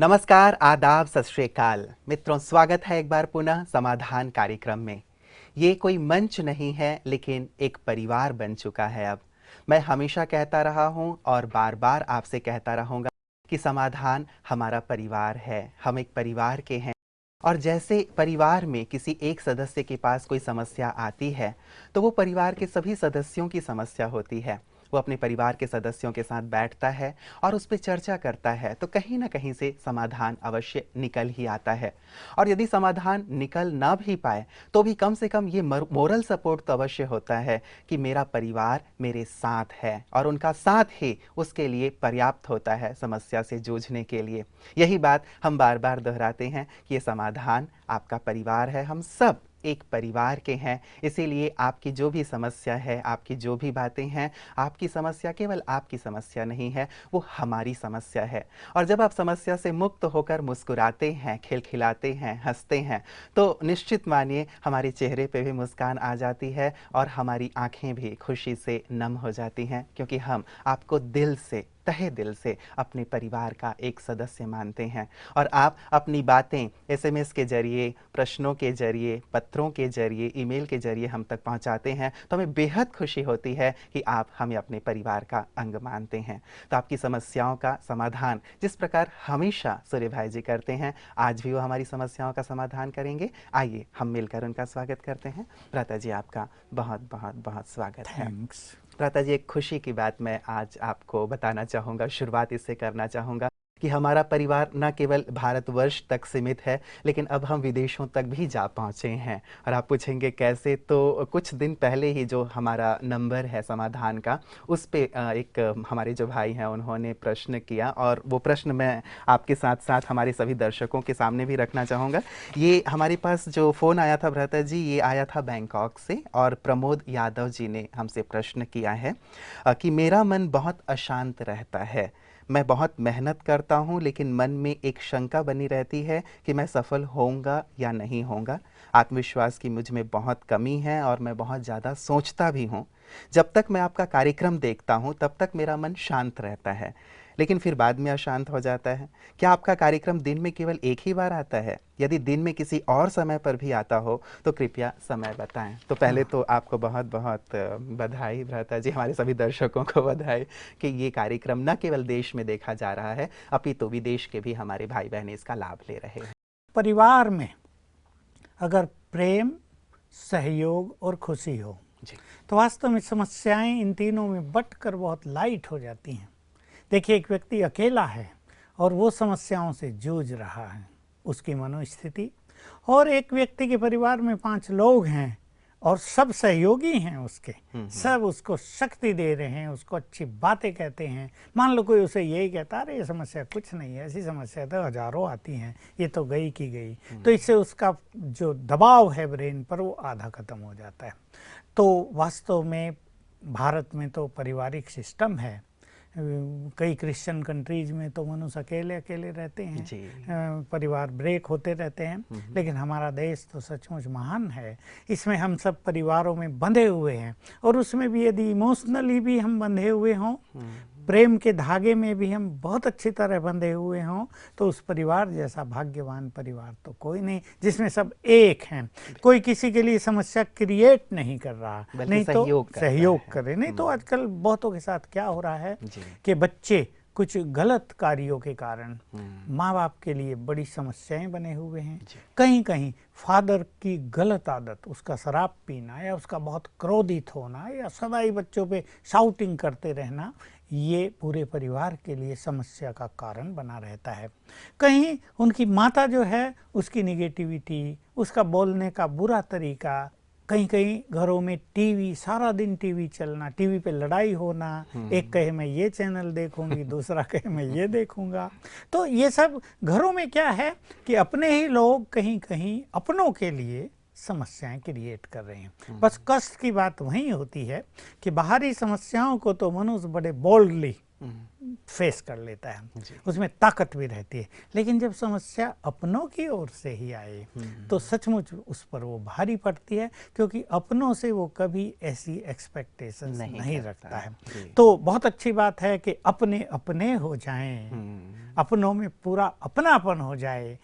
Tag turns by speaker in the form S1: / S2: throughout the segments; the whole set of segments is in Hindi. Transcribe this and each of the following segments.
S1: नमस्कार, आदाब, सत श्री अकाल। मित्रों, स्वागत है एक बार पुनः समाधान कार्यक्रम में। ये कोई मंच नहीं है, लेकिन एक परिवार बन चुका है अब। मैं हमेशा कहता रहा हूँ और बार बार आपसे कहता रहूँगा कि समाधान हमारा परिवार है, हम एक परिवार के हैं। और जैसे परिवार में किसी एक सदस्य के पास कोई समस्या आती है, तो वो परिवार के सभी सदस्यों की समस्या होती है। वो अपने परिवार के सदस्यों के साथ बैठता है और उस पर चर्चा करता है, तो कहीं ना कहीं से समाधान अवश्य निकल ही आता है। और यदि समाधान निकल ना भी पाए, तो भी कम से कम ये मोरल सपोर्ट तो अवश्य होता है कि मेरा परिवार मेरे साथ है और उनका साथ ही उसके लिए पर्याप्त होता है समस्या से जूझने के लिए। यही बात हम बार बार दोहराते हैं कि ये समाधान आपका परिवार है, हम सब एक परिवार के हैं। इसीलिए आपकी जो भी समस्या है, आपकी जो भी बातें हैं, आपकी समस्या केवल आपकी समस्या नहीं है, वो हमारी समस्या है। और जब आप समस्या से मुक्त होकर मुस्कुराते हैं, खिलखिलाते हैं, हंसते हैं, तो निश्चित मानिए हमारे चेहरे पे भी मुस्कान आ जाती है और हमारी आंखें भी खुशी से नम हो जाती हैं, क्योंकि हम आपको दिल से, तहे दिल से अपने परिवार का एक सदस्य मानते हैं। और आप अपनी बातें एसएमएस के जरिए, प्रश्नों के जरिए, पत्रों के जरिए, ईमेल के जरिए हम तक पहुंचाते हैं, तो हमें बेहद खुशी होती है कि आप हमें अपने परिवार का अंग मानते हैं। तो आपकी समस्याओं का समाधान जिस प्रकार हमेशा सूर्य भाई जी करते हैं, आज भी वो हमारी समस्याओं का समाधान करेंगे। आइए हम मिलकर उनका स्वागत करते हैं। भ्राता जी, आपका बहुत बहुत बहुत स्वागत है।
S2: थैंक्स।
S1: भ्राता जी, एक खुशी की बात मैं आज आपको बताना चाहूँगा, शुरुआत इससे करना चाहूँगा कि हमारा परिवार न केवल भारतवर्ष तक सीमित है, लेकिन अब हम विदेशों तक भी जा पहुँचे हैं। और आप पूछेंगे कैसे, तो कुछ दिन पहले ही जो हमारा नंबर है समाधान का, उस पे एक हमारे जो भाई हैं उन्होंने प्रश्न किया, और वो प्रश्न मैं आपके साथ साथ हमारे सभी दर्शकों के सामने भी रखना चाहूँगा। ये हमारे पास जो फ़ोन आया था भ्राता जी, ये आया था बैंकॉक से, और प्रमोद यादव जी ने हमसे प्रश्न किया है कि मेरा मन बहुत अशांत रहता है, मैं बहुत मेहनत करता हूँ, लेकिन मन में एक शंका बनी रहती है कि मैं सफल होऊंगा या नहीं होऊंगा। आत्मविश्वास की मुझ में बहुत कमी है और मैं बहुत ज़्यादा सोचता भी हूँ। जब तक मैं आपका कार्यक्रम देखता हूँ तब तक मेरा मन शांत रहता है, लेकिन फिर बाद में अशांत हो जाता है। क्या आपका कार्यक्रम दिन में केवल एक ही बार आता है? यदि दिन में किसी और समय पर भी आता हो तो कृपया समय बताएं। तो पहले तो आपको बहुत बहुत बधाई भ्राता जी, हमारे सभी दर्शकों को बधाई कि ये कार्यक्रम न केवल देश में देखा जा रहा है, अपितु विदेश के भी हमारे भाई बहन इसका लाभ ले रहे हैं।
S2: परिवार में अगर प्रेम, सहयोग और खुशी हो
S1: जी।
S2: तो वास्तव में समस्याएं इन तीनों में बंटकर बहुत लाइट हो जाती हैं। देखिए, एक व्यक्ति अकेला है और वो समस्याओं से जूझ रहा है, उसकी मनोस्थिति, और एक व्यक्ति के परिवार में 5 लोग हैं और सब सहयोगी हैं उसके, सब उसको शक्ति दे रहे हैं, उसको अच्छी बातें कहते हैं। मान लो कोई उसे यही कहता, अरे ये समस्या कुछ नहीं है, ऐसी समस्या तो हजारों आती हैं, ये तो गई की गई, तो इससे उसका जो दबाव है ब्रेन पर वो आधा खत्म हो जाता है। तो वास्तव में भारत में तो पारिवारिक सिस्टम है, कई क्रिश्चियन कंट्रीज में तो मनुष्य अकेले अकेले रहते हैं, परिवार ब्रेक होते रहते हैं, लेकिन हमारा देश तो सचमुच महान है। इसमें हम सब परिवारों में बंधे हुए हैं, और उसमें भी यदि इमोशनली भी हम बंधे हुए हों, प्रेम के धागे में भी हम बहुत अच्छी तरह बंधे हुए हों, तो उस परिवार जैसा भाग्यवान परिवार तो कोई नहीं, जिसमें सब एक हैं। कोई किसी के लिए समस्या क्रिएट नहीं कर रहा, नहीं तो सहयोग करे। नहीं तो आजकल बहुतों के साथ क्या हो रहा है कि बच्चे कुछ गलत कार्यों के कारण माँ बाप के लिए बड़ी समस्याएं बने हुए हैं। कहीं कहीं फादर की गलत आदत, उसका शराब पीना या उसका बहुत क्रोधित होना या सदा ही बच्चों पे शाउटिंग करते रहना, ये पूरे परिवार के लिए समस्या का कारण बना रहता है। कहीं उनकी माता जो है, उसकी निगेटिविटी, उसका बोलने का बुरा तरीका, कहीं कहीं घरों में टीवी, सारा दिन टीवी चलना, टीवी पे लड़ाई होना, एक कहे मैं ये चैनल देखूंगी, दूसरा कहे मैं ये देखूंगा। तो ये सब घरों में क्या है कि अपने ही लोग कहीं कहीं अपनों के लिए समस्याएं क्रिएट कर रहे हैं। बस कष्ट की बात वहीं होती है कि बाहरी समस्याओं को तो मनुष्य बड़े बोल्डली फेस कर लेता है,
S1: जी।
S2: उसमें ताकत भी रहती है। लेकिन जब समस्या अपनों की ओर से ही आए तो सचमुच उस पर वो भारी पड़ती है, क्योंकि अपनों से वो कभी ऐसी एक्सपेक्टेशंस नहीं रखता है। तो बहुत अच्छी बात है कि अपने अपने हो जाएं, अपनों में पूरा अपनापन हो जाए।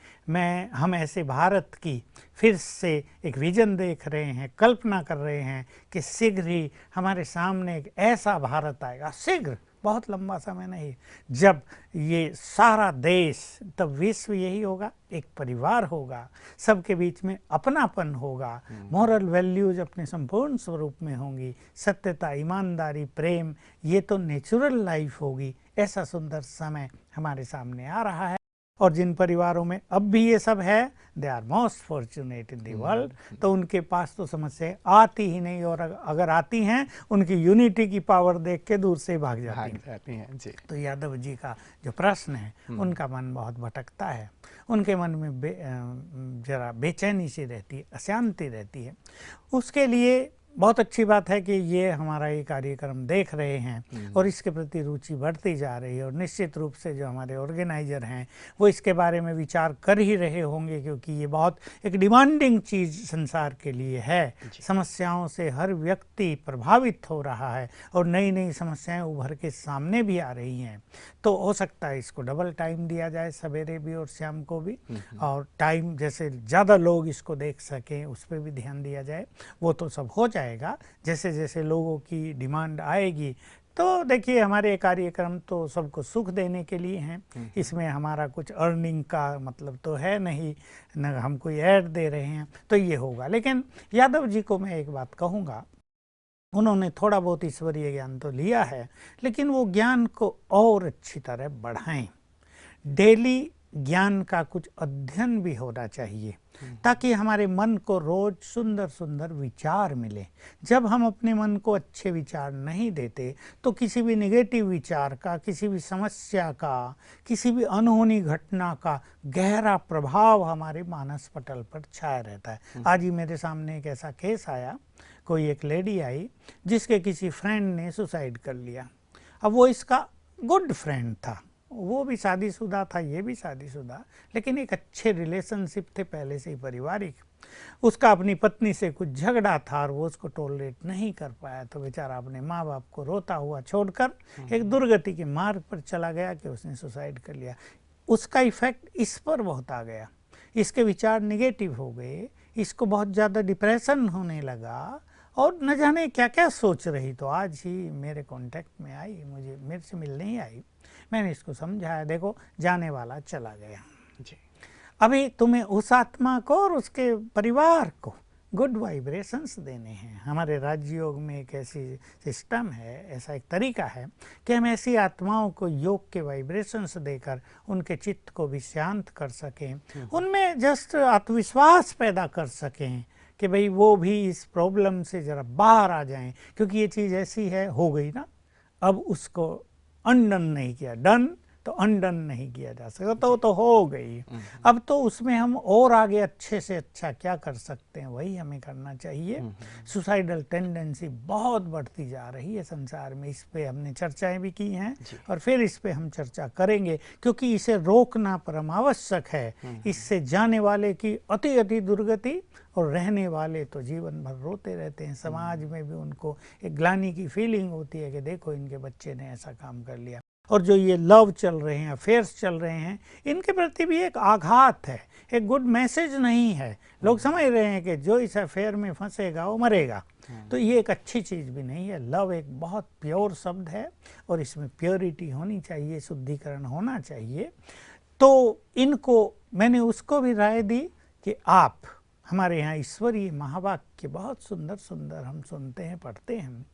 S2: हम ऐसे भारत की फिर से एक विजन देख रहे हैं, कल्पना कर रहे हैं कि शीघ्र ही हमारे सामने एक ऐसा भारत आएगा, शीघ्र, बहुत लंबा समय नहीं, जब ये सारा देश, तब विश्व यही होगा, एक परिवार होगा, सबके बीच में अपनापन होगा, मॉरल वैल्यूज अपने संपूर्ण स्वरूप में होंगी, सत्यता, ईमानदारी, प्रेम, ये तो नेचुरल लाइफ होगी। ऐसा सुंदर समय हमारे सामने आ रहा है। और जिन परिवारों में अब भी ये सब है, they are most fortunate in the world. तो उनके पास तो समस्याएं आती ही नहीं, और अगर आती हैं उनकी यूनिटी की पावर देख के दूर से भाग जाती हैं जी। तो यादव जी का जो प्रश्न है, उनका मन बहुत भटकता है, उनके मन में जरा बेचैनी सी रहती है, अशांति रहती है। उसके लिए बहुत अच्छी बात है कि ये हमारा ये कार्यक्रम देख रहे हैं और इसके प्रति रुचि बढ़ती जा रही है। और निश्चित रूप से जो हमारे ऑर्गेनाइजर हैं वो इसके बारे में विचार कर ही रहे होंगे, क्योंकि ये बहुत एक डिमांडिंग चीज़ संसार के लिए है। समस्याओं से हर व्यक्ति प्रभावित हो रहा है और नई नई समस्याएं उभर के सामने भी आ रही हैं। तो हो सकता है इसको डबल टाइम दिया जाए, सवेरे भी और शाम को भी, और टाइम जैसे ज़्यादा लोग इसको देख सकें उस पर भी ध्यान दिया जाए। वो तो सब हो जाए जैसे जैसे लोगों की डिमांड आएगी। तो देखिए, हमारे कार्यक्रम तो सबको सुख देने के लिए हैं, इसमें हमारा कुछ अर्निंग का मतलब तो है नहीं, न हम कोई ऐड दे रहे हैं, तो ये होगा। लेकिन यादव जी को मैं एक बात कहूँगा, उन्होंने थोड़ा बहुत ईश्वरीय ज्ञान तो लिया है, लेकिन वो ज्ञान को और अच्छी तरह बढ़ाएं। डेली ज्ञान का कुछ अध्ययन भी होना चाहिए, ताकि हमारे मन को रोज सुंदर सुंदर विचार मिले। जब हम अपने मन को अच्छे विचार नहीं देते तो किसी भी नेगेटिव विचार का, किसी भी समस्या का, किसी भी अनहोनी घटना का गहरा प्रभाव हमारे मानस पटल पर छाया रहता है। आज ही मेरे सामने एक ऐसा केस आया, कोई एक लेडी आई जिसके किसी फ्रेंड ने सुसाइड कर लिया। अब वो इसका गुड फ्रेंड था, वो भी शादीशुदा था, ये भी शादीशुदा, लेकिन एक अच्छे रिलेशनशिप थे पहले से ही पारिवारिक। उसका अपनी पत्नी से कुछ झगड़ा था और वो उसको टॉलरेट नहीं कर पाया, तो बेचारा अपने माँ बाप को रोता हुआ छोड़कर एक दुर्गति के मार्ग पर चला गया कि उसने सुसाइड कर लिया। उसका इफेक्ट इस पर बहुत आ गया, इसके विचार निगेटिव हो गए, इसको बहुत ज़्यादा डिप्रेशन होने लगा और न जाने क्या क्या सोच रही। तो आज ही मेरे कांटेक्ट में आई, मेरे से मिलने ही आई। मैंने इसको समझाया, देखो जाने वाला चला गया जी, अभी तुम्हें उस आत्मा को और उसके परिवार को गुड वाइब्रेशंस देने हैं। हमारे राजयोग में एक ऐसी सिस्टम है, ऐसा एक तरीका है कि हम ऐसी आत्माओं को योग के वाइब्रेशंस देकर उनके चित्त को भी शांत कर सकें, उनमें जस्ट आत्मविश्वास पैदा कर सकें कि भाई वो भी इस प्रॉब्लम से ज़रा बाहर आ जाएं। क्योंकि ये चीज़ ऐसी है, हो गई ना, अब उसको अनडन नहीं किया, डन तो अनडन नहीं किया जा सकता, तो हो गई। अब तो उसमें हम और आगे अच्छे से अच्छा क्या कर सकते हैं, वही हमें करना चाहिए। सुसाइडल टेंडेंसी बहुत बढ़ती जा रही है संसार में, इस पे हमने चर्चाएं भी की हैं और फिर इस पे हम चर्चा करेंगे, क्योंकि इसे रोकना परम आवश्यक है। इससे जाने वाले की अति दुर्गति और रहने वाले तो जीवन भर रोते रहते हैं। समाज में भी उनको एक ग्लानि की फीलिंग होती है कि देखो इनके बच्चे ने ऐसा काम कर लिया। और जो ये लव चल रहे हैं, अफेयर्स चल रहे हैं, इनके प्रति भी एक आघात है, एक गुड मैसेज नहीं है। लोग समझ रहे हैं कि जो इस अफेयर में फंसेगा वो मरेगा, तो ये एक अच्छी चीज़ भी नहीं है। लव एक बहुत प्योर शब्द है और इसमें प्योरिटी होनी चाहिए, शुद्धिकरण होना चाहिए। तो इनको मैंने उसको भी राय दी कि आप हमारे यहाँ ईश्वरीय महावाक्य बहुत सुंदर सुंदर हम सुनते हैं, पढ़ते हैं।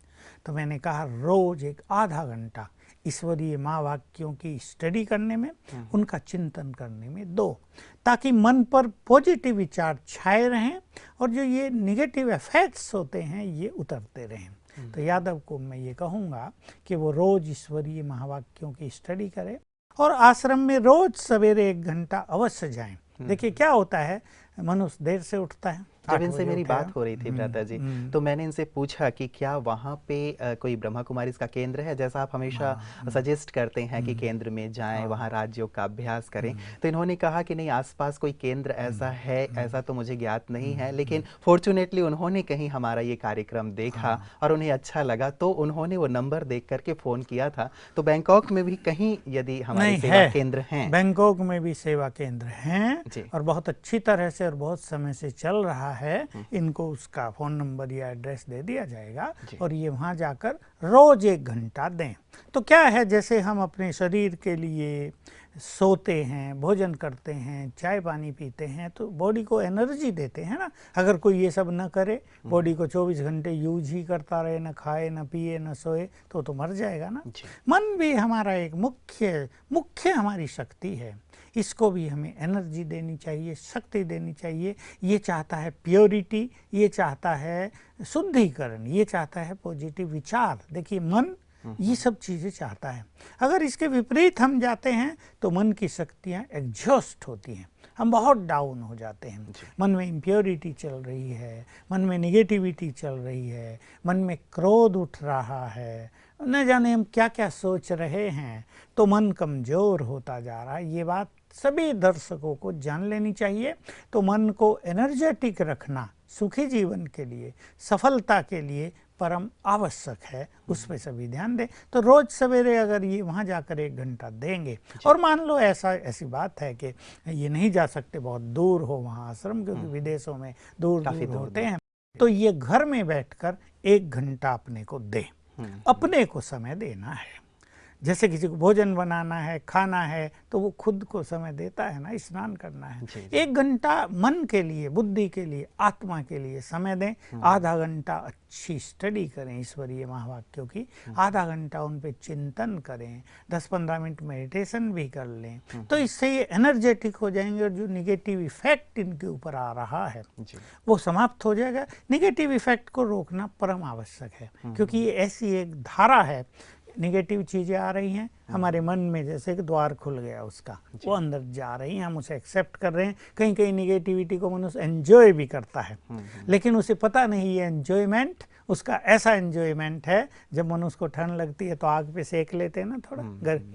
S2: तो मैंने कहा रोज एक आधा घंटा ईश्वरीय महावाक्यों की स्टडी करने में, उनका चिंतन करने में दो, ताकि मन पर पॉजिटिव विचार छाए रहें और जो ये निगेटिव इफेक्ट्स होते हैं ये उतरते रहें। तो यादव को मैं ये कहूँगा कि वो रोज ईश्वरीय महावाक्यों की स्टडी करें और आश्रम में रोज सवेरे 1 घंटा अवश्य जाएं। देखिए क्या होता है, मनुष्य देर से उठता है,
S1: जब
S2: 8
S1: इनसे
S2: बजे
S1: मेरी
S2: उठे
S1: बात
S2: हम।
S1: हो रही थी भ्राता जी, तो मैंने इनसे पूछा कि क्या वहाँ पे कोई ब्रह्मा कुमारीज का केंद्र है, जैसा आप हमेशा सजेस्ट करते हैं कि केंद्र में जाएं, वहाँ राजयोग का अभ्यास करें। तो इन्होंने कहा कि नहीं, आसपास कोई केंद्र ऐसा है, ऐसा तो मुझे ज्ञात नहीं है, लेकिन फॉर्चुनेटली उन्होंने कहीं हमारा ये कार्यक्रम देखा और उन्हें अच्छा लगा, तो उन्होंने वो नंबर देख करके फ़ोन किया था। तो बैंकॉक में भी कहीं यदि हमारे
S2: नहीं
S1: सेवा
S2: है,
S1: केंद्र हैं?
S2: बैंकॉक में भी सेवा केंद्र हैं
S1: जी।
S2: और बहुत अच्छी तरह से और बहुत समय से चल रहा है। इनको उसका फ़ोन नंबर या एड्रेस दे दिया जाएगा
S1: जी।
S2: और ये वहाँ जाकर रोज़ 1 घंटा दें। तो क्या है, जैसे हम अपने शरीर के लिए सोते हैं, भोजन करते हैं, चाय पानी पीते हैं, तो बॉडी को एनर्जी देते हैं ना। अगर कोई ये सब न करे, बॉडी को 24 घंटे यूज ही करता रहे, न खाए न पिए न सोए, तो मर जाएगा ना।
S1: जी।
S2: मन भी हमारा एक मुख्य हमारी शक्ति है। इसको भी हमें एनर्जी देनी चाहिए, शक्ति देनी चाहिए। ये चाहता है प्योरिटी, ये चाहता है शुद्धिकरण, ये चाहता है पॉजिटिव विचार। देखिए, मन ये सब चीज़ें चाहता है। अगर इसके विपरीत हम जाते हैं तो मन की शक्तियाँ एग्जॉस्ट होती हैं, हम बहुत डाउन हो जाते हैं। मन में इम्प्योरिटी चल रही है, मन में नेगेटिविटी चल रही है, मन में क्रोध उठ रहा है, न जाने हम क्या क्या सोच रहे हैं, तो मन कमज़ोर होता जा रहा है। ये बात सभी दर्शकों को जान लेनी चाहिए। तो मन को एनर्जेटिक रखना सुखी जीवन के लिए, सफलता के लिए परम आवश्यक है। उस पर सभी ध्यान दें। तो रोज सवेरे अगर ये वहाँ जाकर 1 घंटा देंगे, और मान लो ऐसी बात है कि ये नहीं जा सकते, बहुत दूर हो वहाँ आश्रम, क्योंकि विदेशों में दूर दूर होते हैं, तो ये घर में बैठकर 1 घंटा अपने को दें। अपने को समय देना है। जैसे किसी को भोजन बनाना है, खाना है, तो वो खुद को समय देता है ना, स्नान करना है। 1 घंटा मन के लिए, बुद्धि के लिए, आत्मा के लिए समय दें। आधा घंटा अच्छी स्टडी करें ईश्वरीय महावाक्यों की, आधा घंटा उन पे चिंतन करें, 10-15 मिनट मेडिटेशन भी कर लें। तो इससे ये एनर्जेटिक हो जाएंगे और जो निगेटिव इफेक्ट इनके ऊपर आ रहा है वो समाप्त हो जाएगा। निगेटिव इफेक्ट को रोकना परम आवश्यक है, क्योंकि ये ऐसी एक धारा है, निगेटिव चीज़ें आ रही हैं हमारे मन में, जैसे एक द्वार खुल गया उसका, वो अंदर जा रही हैं, हम उसे एक्सेप्ट कर रहे हैं। कहीं कहीं निगेटिविटी को मनुष्य एंजॉय भी करता है, लेकिन उसे पता नहीं ये एंजॉयमेंट उसका ऐसा एंजॉयमेंट है, जब मनुष्य को ठंड लगती है तो आग पे सेक लेते हैं ना थोड़ा,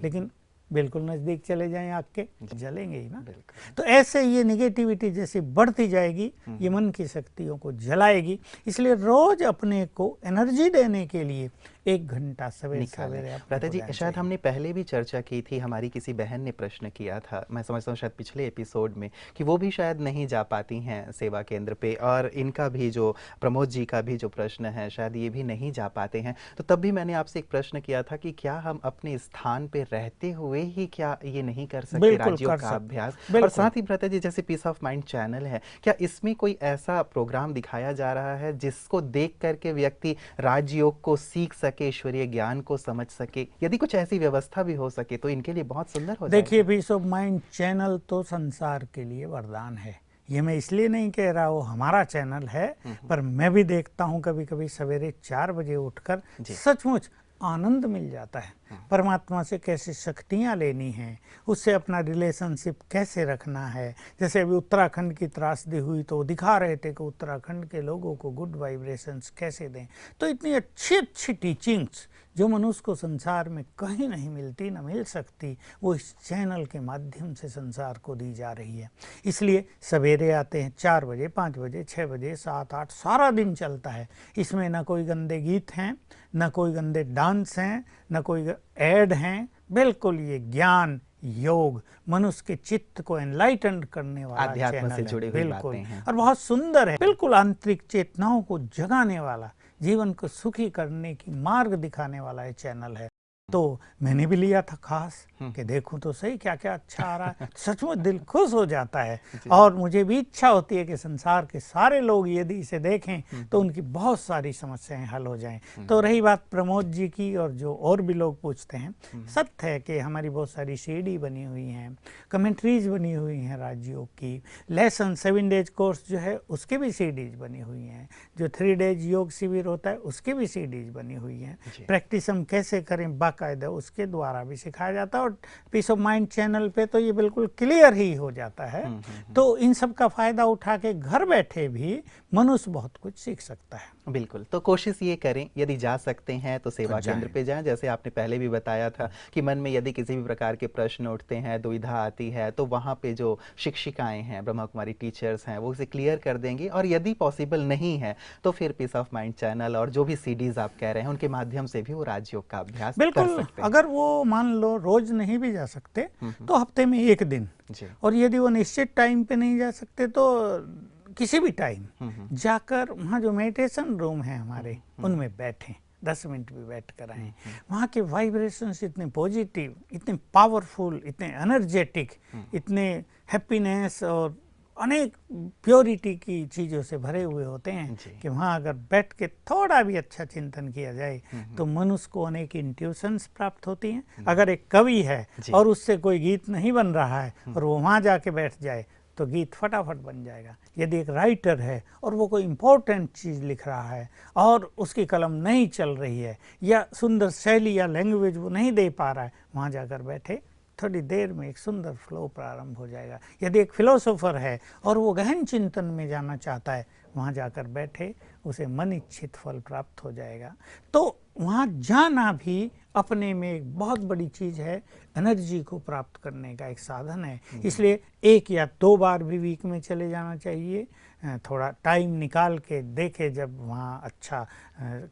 S2: लेकिन बिल्कुल नज़दीक चले जाएं आग के, जलेंगे ही ना। तो ऐसे ये निगेटिविटी जैसे बढ़ती जाएगी, ये मन की शक्तियों को जलाएगी। इसलिए रोज अपने को एनर्जी देने के लिए 1 घंटा सवेरे
S1: भ्राता जी, शायद हमने पहले भी चर्चा की थी, हमारी किसी बहन ने प्रश्न किया था, मैं समझता हूँ शायद पिछले एपिसोड में, कि वो भी शायद नहीं जा पाती हैं सेवा केंद्र पे, और इनका भी जो प्रमोद जी का भी जो प्रश्न है, शायद ये भी नहीं जा पाते हैं। तो तब भी मैंने आपसे एक प्रश्न किया था कि क्या हम अपने स्थान पे रहते हुए ही क्या ये नहीं कर सकते राजयोग का अभ्यास? और साथ ही भ्राता जी, जैसे पीस ऑफ माइंड चैनल है, क्या इसमें कोई ऐसा प्रोग्राम दिखाया जा रहा है जिसको देख करके व्यक्ति राजयोग को सीख सके, ईश्वरीय ज्ञान को समझ सके? यदि कुछ ऐसी व्यवस्था भी हो सके तो इनके लिए बहुत सुंदर हो जाएगा।
S2: देखिए, पीस ऑफ माइंड चैनल तो संसार के लिए वरदान है। ये मैं इसलिए नहीं कह रहा वो हमारा चैनल है, पर मैं भी देखता हूँ कभी कभी सवेरे 4 बजे उठकर, सचमुच आनंद मिल जाता है। परमात्मा से कैसे शक्तियाँ लेनी हैं, उससे अपना रिलेशनशिप कैसे रखना है। जैसे अभी उत्तराखंड की त्रासदी हुई तो दिखा रहे थे कि उत्तराखंड के लोगों को गुड वाइब्रेशंस कैसे दें। तो इतनी अच्छी अच्छी टीचिंग्स जो मनुष्य को संसार में कहीं नहीं मिलती, न मिल सकती, वो इस चैनल के माध्यम से संसार को दी जा रही है। इसलिए सवेरे आते हैं 4 बजे, 5 बजे, 6 बजे, 7, 8, सारा दिन चलता है। इसमें न कोई गंदे गीत हैं, न कोई गंदे डांस हैं, न कोई ऐड हैं। बिल्कुल ये ज्ञान, योग, मनुष्य के चित्त को एनलाइटन करने वाला चैनल है।
S1: जुड़ी हुई बातें हैं
S2: और बहुत सुंदर है, बिल्कुल आंतरिक चेतनाओं को जगाने वाला, जीवन को सुखी करने की मार्ग दिखाने वाला ये चैनल है। तो मैंने भी लिया था खास कि देखूं तो सही क्या क्या अच्छा आ रहा है। सचमुच दिल खुश हो जाता है, और मुझे भी इच्छा होती है कि संसार के सारे लोग यदि इसे देखें तो उनकी बहुत सारी समस्याएं हल हो जाएं। तो रही बात प्रमोद जी की, और जो और भी लोग पूछते हैं, सत्य है कि हमारी बहुत सारी सीडी बनी हुई हैं, कमेंट्रीज बनी हुई हैं राजयोग की, लेसन 7 डेज कोर्स जो है उसके भी सीडीज बनी हुई हैं, जो 3 डेज योग शिविर होता है उसके भी सीडीज बनी हुई हैं। प्रैक्टिस हम कैसे करें, बाकायदा उसके द्वारा भी सिखाया जाता है, और पीस ऑफ माइंड चैनल पे तो ये बिल्कुल क्लियर ही हो जाता है। तो इन सब का फ़ायदा उठा के घर बैठे भी मनुष्य बहुत कुछ सीख सकता है।
S1: बिल्कुल, तो कोशिश ये करें, यदि जा सकते हैं तो सेवा केंद्र पे जाएं। जैसे आपने पहले भी बताया था कि मन में यदि किसी भी प्रकार के प्रश्न उठते हैं, दुविधा आती है, तो वहाँ पे जो शिक्षिकाएं हैं, ब्रह्मा कुमारी टीचर्स हैं, वो उसे क्लियर कर देंगी। और यदि पॉसिबल नहीं है तो फिर पीस ऑफ माइंड चैनल और जो भी सीडीज आप कह रहे हैं उनके माध्यम से भी वो राजयोग का अभ्यास कर
S2: बिल्कुल,
S1: सकते हैं।
S2: अगर वो मान लो रोज नहीं भी जा सकते तो हफ्ते में एक दिन, और यदि वो निश्चित टाइम पे नहीं जा सकते तो किसी भी टाइम जाकर वहाँ जो मेडिटेशन रूम है हमारे उनमें बैठें, 10 मिनट भी बैठ कर आएँ। वहाँ के वाइब्रेशंस इतने पॉजिटिव, इतने पावरफुल, इतने एनर्जेटिक, इतने हैप्पीनेस और अनेक प्योरिटी की चीज़ों से भरे हुए होते हैं कि वहाँ अगर बैठ के थोड़ा भी अच्छा चिंतन किया जाए तो मनुष्य को अनेक इंट्यूशंस प्राप्त होती हैं। अगर एक कवि है और उससे कोई गीत नहीं बन रहा है और वो वहाँ जाके बैठ जाए तो गीत फटाफट बन जाएगा। यदि एक राइटर है और वो कोई इम्पोर्टेंट चीज़ लिख रहा है और उसकी कलम नहीं चल रही है या सुंदर शैली या लैंग्वेज वो नहीं दे पा रहा है, वहाँ जाकर बैठे, थोड़ी देर में एक सुंदर फ्लो प्रारंभ हो जाएगा। यदि एक फिलोसोफर है और वो गहन चिंतन में जाना चाहता है, वहाँ जाकर बैठे, उसे मन इच्छित फल प्राप्त हो जाएगा। तो वहाँ जाना भी अपने में एक बहुत बड़ी चीज़ है, एनर्जी को प्राप्त करने का एक साधन है। इसलिए 1 या 2 बार भी वीक में चले जाना चाहिए। थोड़ा टाइम निकाल के देखे, जब वहाँ अच्छा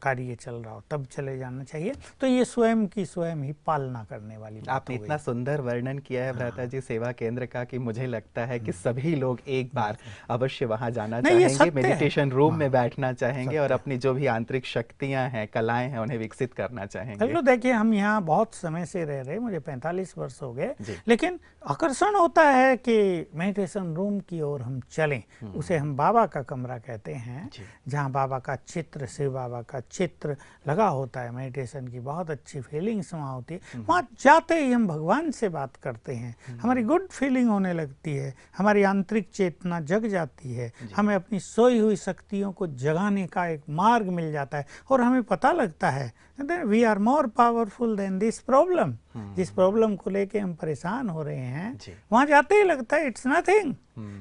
S2: कार्य चल रहा हो तब चले जाना चाहिए। तो ये स्वयं की स्वयं ही पालना करने वाली बात।
S1: आपने इतना सुंदर वर्णन किया है भ्राता जी सेवा केंद्र का कि मुझे लगता है कि सभी लोग एक बार अवश्य वहाँ जाना चाहेंगे, मेडिटेशन रूम में बैठना चाहेंगे और अपनी जो भी आंतरिक शक्तियाँ हैं, कलाएं हैं, उन्हें विकसित करना चाहेंगे।
S2: चलो देखिए, हम यहाँ बहुत समय से रह रहे, मुझे 45 वर्ष हो गए, लेकिन आकर्षण होता है कि मेडिटेशन रूम की ओर हम चलें। उसे हम बाबा का कमरा कहते हैं, जहाँ बाबा का चित्र, शिव बाबा का चित्र लगा होता है। मेडिटेशन की बहुत अच्छी फीलिंग्स वहाँ होती है। वहाँ जाते ही हम भगवान से बात करते हैं, हमारी गुड फीलिंग होने लगती है, हमारी आंतरिक चेतना जग जाती है, हमें अपनी सोई हुई शक्तियों को जगाने का एक मार्ग मिल जाता है और हमें पता लगता है we are more powerful than this problem. जिस प्रॉब्लम को लेके हम परेशान हो रहे हैं, वहाँ जाते ही लगता है इट्स नथिंग।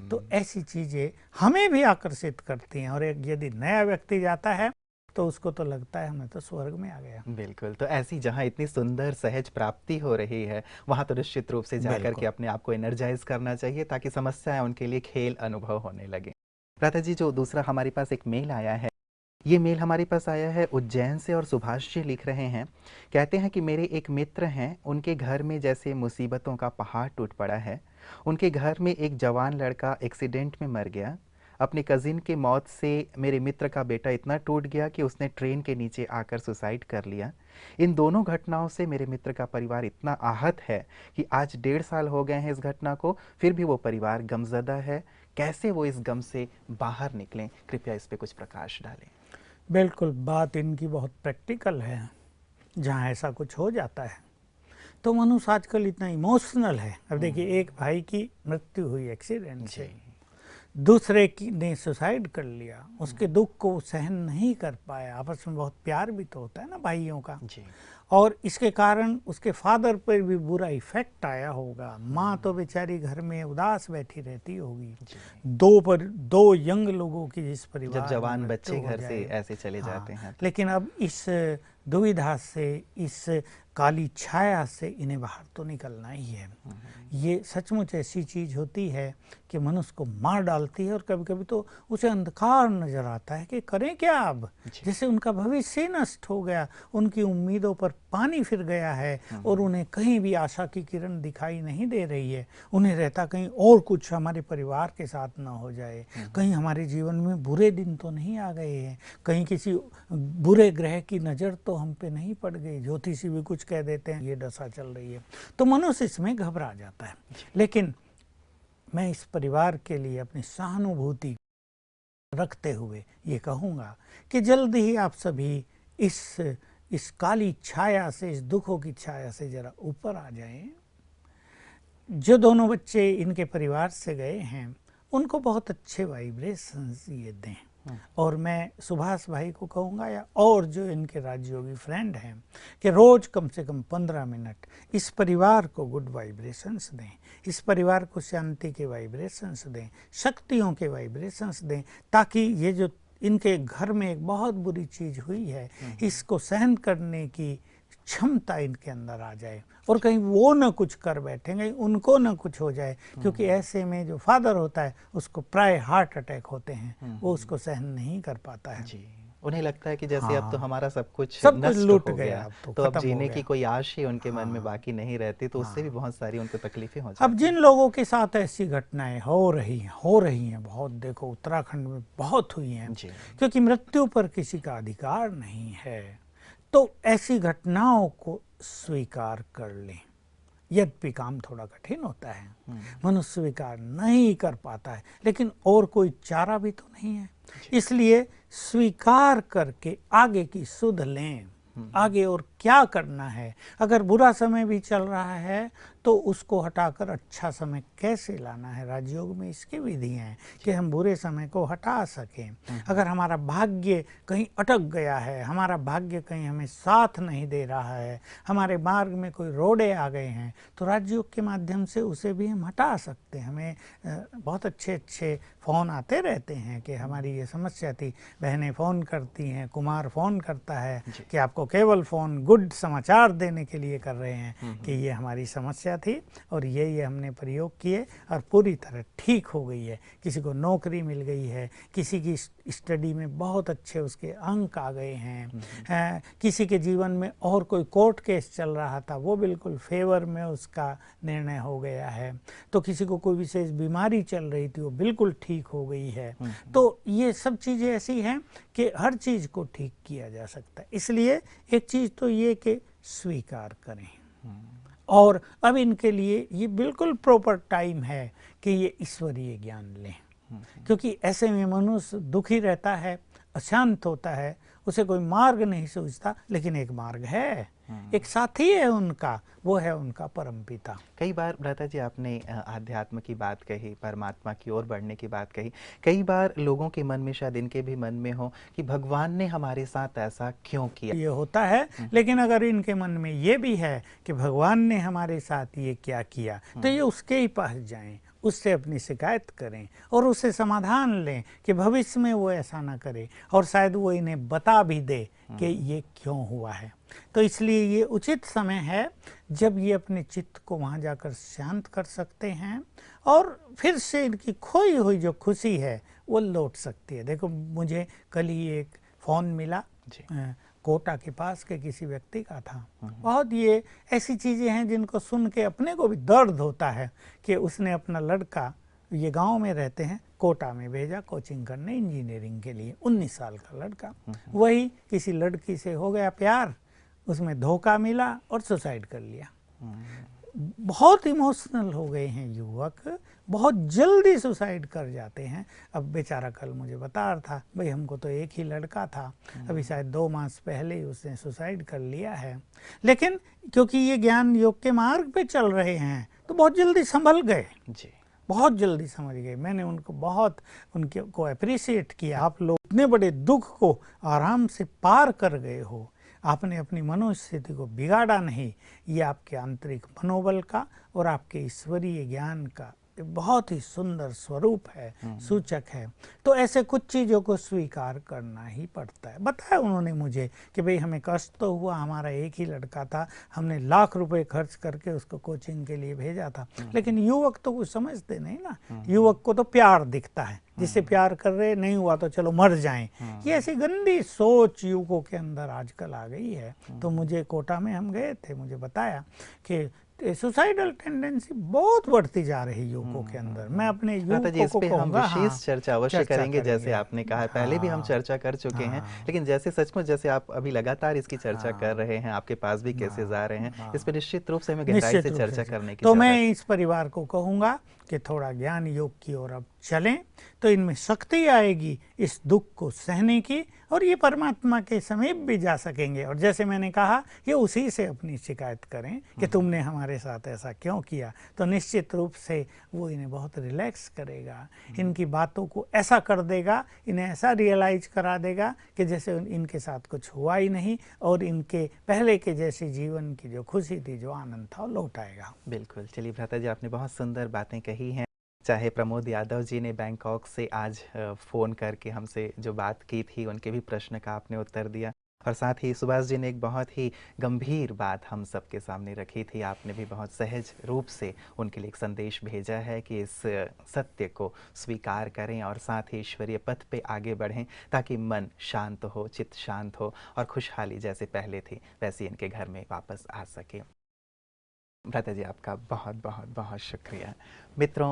S2: तो ऐसी चीज़ें हमें भी आकर्षित करती हैं, और एक यदि नया व्यक्ति जाता है तो उसको तो लगता है हमें तो स्वर्ग में आ गया।
S1: बिल्कुल, तो ऐसी जहाँ इतनी सुंदर सहज प्राप्ति हो रही है, वहाँ तो निश्चित रूप से जाकर के अपने आप को एनर्जाइज करना चाहिए ताकि समस्याएं उनके लिए खेल अनुभव होने लगे। भ्राता जी, जो दूसरा हमारे पास एक मेल आया है, ये मेल हमारे पास आया है उज्जैन से और सुभाष जी लिख रहे हैं। कहते हैं कि मेरे एक मित्र हैं, उनके घर में जैसे मुसीबतों का पहाड़ टूट पड़ा है। उनके घर में एक जवान लड़का एक्सीडेंट में मर गया। अपने कज़िन के मौत से मेरे मित्र का बेटा इतना टूट गया कि उसने ट्रेन के नीचे आकर सुसाइड कर लिया। इन दोनों घटनाओं से मेरे मित्र का परिवार इतना आहत है कि आज 1.5 साल हो गए हैं इस घटना को, फिर भी वो परिवार गमज़दा है। कैसे वो इस गम से बाहर निकलें? कृपया इस पे कुछ प्रकाश डालें।
S2: बिल्कुल, बात इनकी बहुत प्रैक्टिकल है। जहाँ ऐसा कुछ हो जाता है तो मनुष्य आजकल इतना इमोशनल है। अब देखिए, एक भाई की मृत्यु हुई एक्सीडेंट से, दूसरे की ने सुसाइड कर लिया, उसके दुख को सहन नहीं कर पाया। आपस में बहुत प्यार भी तो होता है ना भाइयों का, और इसके कारण उसके फादर पर भी बुरा इफेक्ट आया होगा। माँ तो बेचारी घर में उदास बैठी रहती होगी। 2 यंग लोगों की जिस परिवार
S1: जब जवान बच्चे घर से ऐसे चले जाते हैं
S2: लेकिन अब इस दुविधा से, इस काली छाया से इन्हें बाहर तो निकलना ही है। ये सचमुच ऐसी चीज़ होती है कि मनुष्य को मार डालती है, और कभी कभी तो उसे अंधकार नजर आता है कि करें क्या अब। जैसे उनका भविष्य नष्ट हो गया, उनकी उम्मीदों पर पानी फिर गया है और उन्हें कहीं भी आशा की किरण दिखाई नहीं दे रही है। उन्हें रहता कहीं और कुछ हमारे परिवार के साथ ना हो जाए, कहीं हमारे जीवन में बुरे दिन तो नहीं आ गए हैं, कहीं किसी बुरे ग्रह की नज़र तो हम पे नहीं पड़ गई, ज्योतिषी भी कुछ कह देते हैं ये दशा चल रही है, तो मनुष्य इसमें घबरा जाता है। लेकिन मैं इस परिवार के लिए अपनी सहानुभूति रखते हुए ये कहूँगा कि जल्द ही आप सभी इस काली छाया से, इस दुखों की छाया से जरा ऊपर आ जाएं। जो दोनों बच्चे इनके परिवार से गए हैं उनको बहुत अच्छे वाइब्रेशंस ये दें, और मैं सुभाष भाई को कहूँगा या और जो इनके राजयोगी फ्रेंड हैं कि रोज़ कम से कम 15 मिनट इस परिवार को गुड वाइब्रेशंस दें, इस परिवार को शांति के वाइब्रेशंस दें, शक्तियों के वाइब्रेशंस दें, ताकि ये जो इनके घर में एक बहुत बुरी चीज़ हुई है इसको सहन करने की क्षमता इनके अंदर आ जाए और कहीं वो न कुछ कर बैठे, कहीं उनको न कुछ हो जाए, क्योंकि ऐसे में जो फादर होता है उसको प्राय हार्ट अटैक होते हैं, वो उसको सहन नहीं कर पाता है
S1: जी। उन्हें लगता है कि जैसे अब तो हमारा सब कुछ
S2: कुछ लूट
S1: हो
S2: गया,
S1: तो अब जीने की कोई आश ही उनके मन में बाकी नहीं रहती, तो उससे भी बहुत सारी उनको तकलीफें हो जाती
S2: अब जिन लोगों के साथ ऐसी घटनाएं हो रही हैं बहुत, देखो उत्तराखंड में बहुत हुई हैं, क्योंकि मृत्यु पर किसी का अधिकार नहीं है, तो ऐसी घटनाओं को स्वीकार कर लें। यद्यपि काम थोड़ा कठिन होता है, मनुष्य स्वीकार नहीं कर पाता है, लेकिन और कोई चारा भी तो नहीं है, इसलिए स्वीकार करके आगे की सुध लें। आगे और क्या करना है, अगर बुरा समय भी चल रहा है तो उसको हटाकर अच्छा समय कैसे लाना है, राजयोग में इसकी विधि हैं कि हम बुरे समय को हटा सकें। अगर हमारा भाग्य कहीं अटक गया है, हमारा भाग्य कहीं हमें साथ नहीं दे रहा है, हमारे मार्ग में कोई रोड़े आ गए हैं, तो राजयोग के माध्यम से उसे भी हम हटा सकते हैं। हमें बहुत अच्छे फ़ोन आते रहते हैं कि हमारी ये समस्या थी, बहनें फ़ोन करती हैं, कुमार फ़ोन करता है कि आपको केवल फ़ोन गुड समाचार देने के लिए कर रहे हैं कि ये हमारी समस्या थी और ये हमने प्रयोग किए और पूरी तरह ठीक हो गई है। किसी को नौकरी मिल गई है, किसी की स्टडी में बहुत अच्छे उसके अंक आ गए हैं, किसी के जीवन में और कोई कोर्ट केस चल रहा था वो बिल्कुल फेवर में उसका निर्णय हो गया है, तो किसी को कोई विशेष बीमारी चल रही थी वो बिल्कुल ठीक हो गई है। तो ये सब चीज़ें ऐसी हैं कि हर चीज़ को ठीक किया जा सकता है। इसलिए एक चीज़ तो ये कि स्वीकार करें, और अब इनके लिए ये बिल्कुल प्रॉपर टाइम है कि ये ईश्वरीय ज्ञान लें, क्योंकि ऐसे में मनुष्य दुखी रहता है, अशांत होता है, उसे कोई मार्ग नहीं सूझता, लेकिन एक मार्ग है, एक साथी है उनका, वो है उनका परमपिता।
S1: कई बार भ्राता जी आपने आध्यात्म की बात कही, परमात्मा की ओर बढ़ने की बात कही, कई बार लोगों के मन में, शायद इनके भी मन में हो कि भगवान ने हमारे साथ ऐसा क्यों किया।
S2: ये होता है, लेकिन अगर इनके मन में ये भी है कि भगवान ने हमारे साथ ये क्या किया, तो ये उसके ही पास जाएं, उससे अपनी शिकायत करें और उससे समाधान लें कि भविष्य में वो ऐसा ना करे, और शायद वो इन्हें बता भी दे कि ये क्यों हुआ है। तो इसलिए ये उचित समय है जब ये अपने चित्त को वहाँ जाकर शांत कर सकते हैं और फिर से इनकी खोई हुई जो खुशी है वो लौट सकती है। देखो, मुझे कल ही एक फ़ोन मिला, कोटा के पास के किसी व्यक्ति का था। बहुत ये ऐसी चीज़ें हैं जिनको सुन के अपने को भी दर्द होता है कि उसने अपना लड़का, ये गांव में रहते हैं, कोटा में भेजा कोचिंग करने इंजीनियरिंग के लिए। 19 साल का लड़का, वही किसी लड़की से हो गया प्यार, उसमें धोखा मिला और सुसाइड कर लिया। बहुत इमोशनल हो गए हैं युवक, बहुत जल्दी सुसाइड कर जाते हैं। अब बेचारा कल मुझे बता रहा था, भाई हमको तो एक ही लड़का था, अभी शायद 2 मास पहले ही उसने सुसाइड कर लिया है। लेकिन क्योंकि ये ज्ञान योग के मार्ग पे चल रहे हैं तो बहुत जल्दी संभल गए जी, बहुत जल्दी समझ गए। मैंने उनको बहुत उनके को अप्रिशिएट किया। आप लोग इतने बड़े दुख को आराम से पार कर गए हो, आपने अपनी मनोस्थिति को बिगाड़ा नहीं। ये आपके आंतरिक मनोबल का और आपके ईश्वरीय ज्ञान का बहुत ही सुंदर स्वरूप है, सूचक है। तो ऐसे कुछ चीज़ों को स्वीकार करना ही पड़ता है। बताया उन्होंने मुझे कि भाई हमें कष्ट तो हुआ, हमारा एक ही लड़का था, हमने लाख रुपए खर्च करके उसको कोचिंग के लिए भेजा था, लेकिन युवक तो कुछ समझते नहीं ना। युवक को तो प्यार दिखता है, जिससे प्यार कर रहे, नहीं हुआ तो चलो मर जाएं। ये ऐसी गंदी सोच युवकों के अंदर आजकल आ गई है। तो मुझे कोटा में हम गए थे, मुझे बताया कि सुसाइडल टेंडेंसी बहुत बढ़ती जा रही है युवकों के अंदर। मैं अपने युवकों को कहूँगा,
S1: हम विशेष चर्चा अवश्य करेंगे, जैसे आपने कहा पहले भी हम चर्चा कर चुके हैं, लेकिन जैसे सचमुच जैसे आप अभी लगातार इसकी चर्चा कर रहे हैं, आपके पास भी केसेस आ रहे हैं, इस पर निश्चित रूप से हमें गहराई से चर्चा करने की।
S2: तो मैं इस परिवार को कहूँगा कि थोड़ा ज्ञान योग की ओर अब चलें तो इनमें शक्ति आएगी इस दुख को सहने की, और ये परमात्मा के समीप भी जा सकेंगे। और जैसे मैंने कहा कि उसी से अपनी शिकायत करें कि तुमने हमारे साथ ऐसा क्यों किया, तो निश्चित रूप से वो इन्हें बहुत रिलैक्स करेगा, इनकी बातों को ऐसा कर देगा, इन्हें ऐसा रियलाइज करा देगा कि जैसे इनके साथ कुछ हुआ ही नहीं, और इनके पहले के जैसे जीवन की जो खुशी थी, जो आनंद था, वो लौट आएगा।
S1: बिल्कुल। चलिए भ्राता जी, आपने बहुत सुंदर बातें कही हैं। चाहे प्रमोद यादव जी ने बैंकॉक से आज फ़ोन करके हमसे जो बात की थी, उनके भी प्रश्न का आपने उत्तर दिया, और साथ ही सुभाष जी ने एक बहुत ही गंभीर बात हम सबके सामने रखी थी। आपने भी बहुत सहज रूप से उनके लिए एक संदेश भेजा है कि इस सत्य को स्वीकार करें और साथ ही ईश्वरीय पथ पे आगे बढ़ें, ताकि मन शांत हो, चित्त शांत हो और खुशहाली जैसे पहले थी वैसी इनके घर में वापस आ सके। भ्राता जी, आपका बहुत बहुत बहुत शुक्रिया। मित्रों,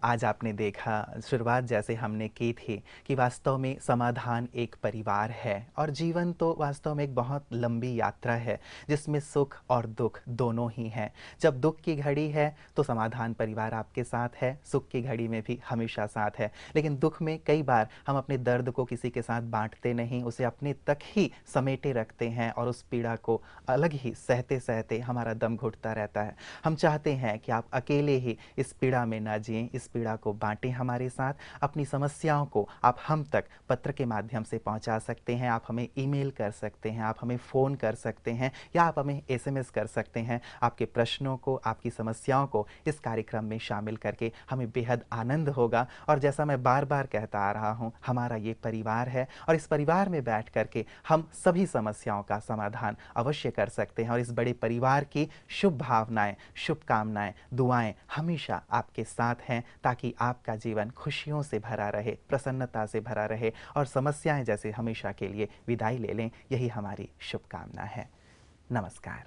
S1: आज आपने देखा, शुरुआत जैसे हमने की थी कि वास्तव में समाधान एक परिवार है, और जीवन तो वास्तव में एक बहुत लंबी यात्रा है जिसमें सुख और दुख दोनों ही हैं। जब दुख की घड़ी है तो समाधान परिवार आपके साथ है, सुख की घड़ी में भी हमेशा साथ है। लेकिन दुख में कई बार हम अपने दर्द को किसी के साथ बांटते नहीं, उसे अपने तक ही समेटे रखते हैं और उस पीड़ा को अलग ही सहते सहते हमारा दम घुटता रहता है। हम चाहते हैं कि आप अकेले ही इस पीड़ा में ना जिएं, इस पीड़ा को बांटें हमारे साथ। अपनी समस्याओं को आप हम तक पत्र के माध्यम से पहुंचा सकते हैं, आप हमें ईमेल कर सकते हैं, आप हमें फ़ोन कर सकते हैं, या आप हमें एसएमएस कर सकते हैं। आपके प्रश्नों को, आपकी समस्याओं को इस कार्यक्रम में शामिल करके हमें बेहद आनंद होगा। और जैसा मैं बार बार कहता आ रहा हूँ, हमारा ये परिवार है, और इस परिवार में बैठ करके हम सभी समस्याओं का समाधान अवश्य कर सकते हैं। और इस बड़े परिवार की शुभ भावनाएं, शुभकामनाएं, दुआएं हमेशा आपके साथ हैं, ताकि आपका जीवन खुशियों से भरा रहे, प्रसन्नता से भरा रहे, और समस्याएं जैसे हमेशा के लिए विदाई ले लें। यही हमारी शुभकामना है। नमस्कार।